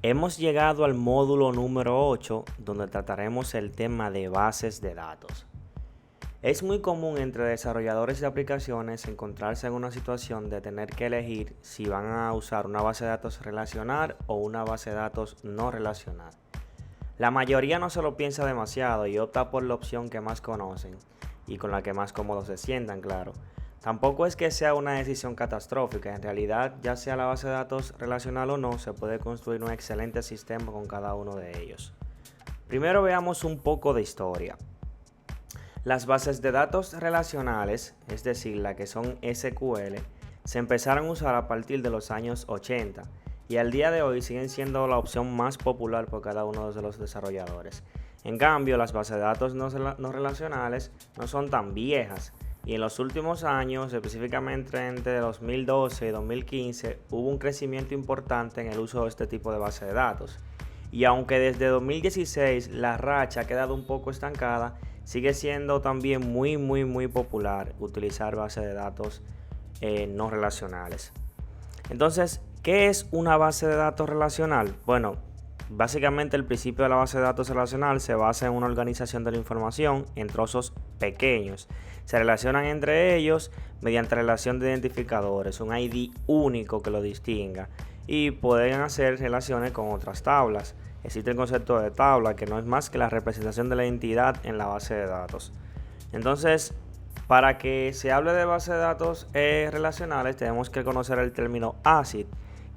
Hemos llegado al módulo número 8, donde trataremos el tema de bases de datos. Es muy común entre desarrolladores de aplicaciones encontrarse en una situación de tener que elegir si van a usar una base de datos relacional o una base de datos no relacional. La mayoría no se lo piensa demasiado y opta por la opción que más conocen y con la que más cómodos se sientan, claro. Tampoco es que sea una decisión catastrófica, en realidad, ya sea la base de datos relacional o no, se puede construir un excelente sistema con cada uno de ellos. Primero veamos un poco de historia. Las bases de datos relacionales, es decir, las que son SQL, se empezaron a usar a partir de los años 80 y al día de hoy siguen siendo la opción más popular por cada uno de los desarrolladores. En cambio, las bases de datos no relacionales no son tan viejas y en los últimos años, específicamente entre 2012 y 2015, hubo un crecimiento importante en el uso de este tipo de base de datos. Y aunque desde 2016 la racha ha quedado un poco estancada, sigue siendo también muy popular utilizar bases de datos no relacionales. Entonces, ¿qué es una base de datos relacional? Bueno, básicamente el principio de la base de datos relacional se basa en una organización de la información en trozos pequeños. Se relacionan entre ellos mediante relación de identificadores, un ID único que lo distinga, y pueden hacer relaciones con otras tablas. Existe el concepto de tabla, que no es más que la representación de la entidad en la base de datos. Entonces, para que se hable de base de datos relacionales, tenemos que conocer el término ACID,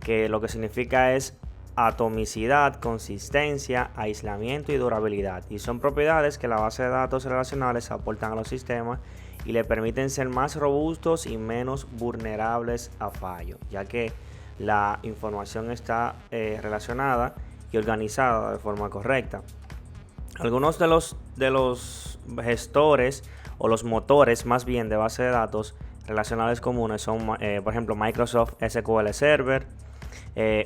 que lo que significa es atomicidad, consistencia, aislamiento y durabilidad. Y son propiedades que la base de datos relacionales aportan a los sistemas y le permiten ser más robustos y menos vulnerables a fallo, ya que la información está relacionada y organizada de forma correcta. Algunos de los gestores o los motores más bien de base de datos relacionales comunes son por ejemplo Microsoft SQL Server,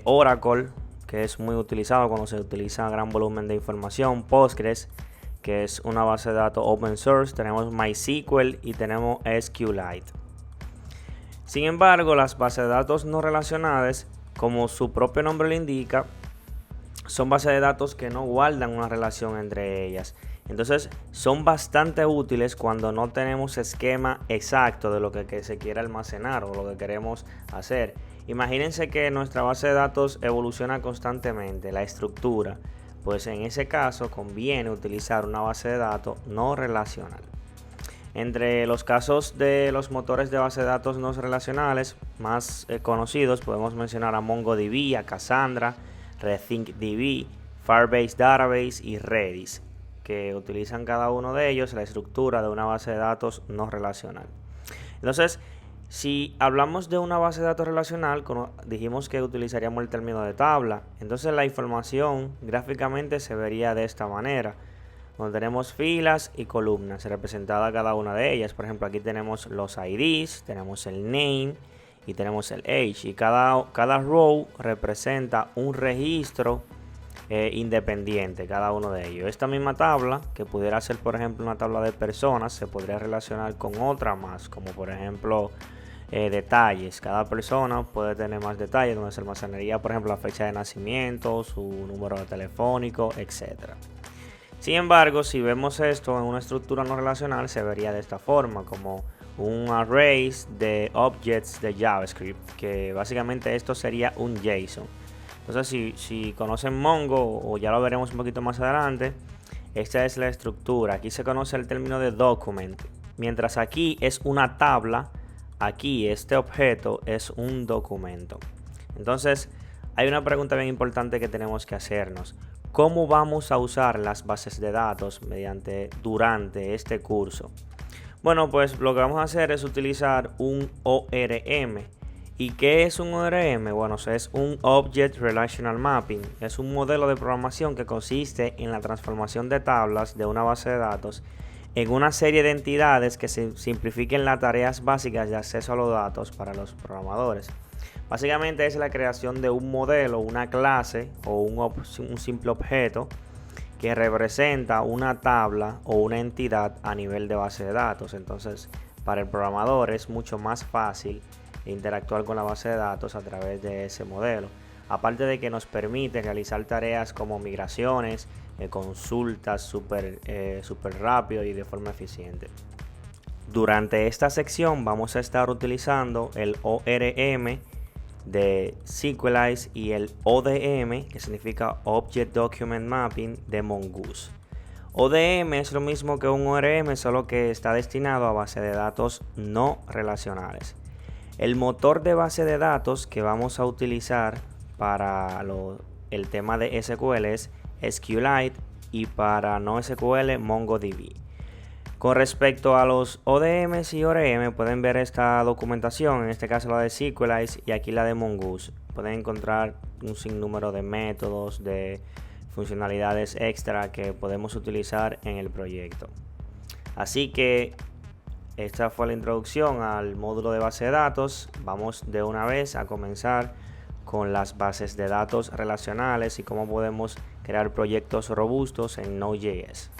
Oracle, que es muy utilizado cuando se utiliza gran volumen de información, Postgres, que es una base de datos open source, tenemos MySQL y tenemos SQLite. Sin embargo, las bases de datos no relacionales, como su propio nombre lo indica, son bases de datos que no guardan una relación entre ellas. Entonces son bastante útiles cuando no tenemos esquema exacto de lo que se quiere almacenar o lo que queremos hacer. Imagínense que nuestra base de datos evoluciona constantemente, la estructura. Pues en ese caso conviene utilizar una base de datos no relacional. Entre los casos de los motores de base de datos no relacionales más conocidos podemos mencionar a MongoDB, a Cassandra, RethinkDB, Firebase Database y Redis, que utilizan cada uno de ellos la estructura de una base de datos no relacional. Entonces, si hablamos de una base de datos relacional, dijimos que utilizaríamos el término de tabla. Entonces la información gráficamente se vería de esta manera, donde tenemos filas y columnas representadas cada una de ellas. Por ejemplo, aquí tenemos los IDs, tenemos el name y tenemos el age, y cada row representa un registro independiente, cada uno de ellos. Esta misma tabla, que pudiera ser por ejemplo una tabla de personas, se podría relacionar con otra más, como por ejemplo detalles. Cada persona puede tener más detalles, donde se almacenaría por ejemplo la fecha de nacimiento, su número telefónico, etc. Sin embargo, si vemos esto en una estructura no relacional, se vería de esta forma, como un array de objects de JavaScript, que básicamente esto sería un JSON. Entonces, si conocen Mongo, o ya lo veremos un poquito más adelante, esta es la estructura. Aquí se conoce el término de document, mientras aquí es una tabla, aquí este objeto es un documento. Entonces, hay una pregunta bien importante que tenemos que hacernos. ¿Cómo vamos a usar las bases de datos durante este curso? Bueno, pues lo que vamos a hacer es utilizar un ORM. ¿Y qué es un ORM? Bueno, es un Object Relational Mapping. Es un modelo de programación que consiste en la transformación de tablas de una base de datos en una serie de entidades que simplifiquen las tareas básicas de acceso a los datos para los programadores. Básicamente es la creación de un modelo, una clase o un simple objeto que representa una tabla o una entidad a nivel de base de datos. Entonces, para el programador es mucho más fácil interactuar con la base de datos a través de ese modelo. aparte de que nos permite realizar tareas como migraciones, consultas súper rápido y de forma eficiente. Durante esta sección vamos a estar utilizando el ORM de SQLite y el ODM, que significa Object Document Mapping, de Mongoose. ODM es lo mismo que un ORM, solo que está destinado a bases de datos no relacionales. El motor de base de datos que vamos a utilizar para el tema de SQL es SQLite y para no SQL MongoDB. Con respecto a los ODMs y ORM, pueden ver esta documentación, en este caso la de SQLite y aquí la de Mongoose. Pueden encontrar un sinnúmero de métodos, de funcionalidades extra que podemos utilizar en el proyecto. Así que esta fue la introducción al módulo de base de datos. Vamos de una vez a comenzar con las bases de datos relacionales y cómo podemos crear proyectos robustos en Node.js.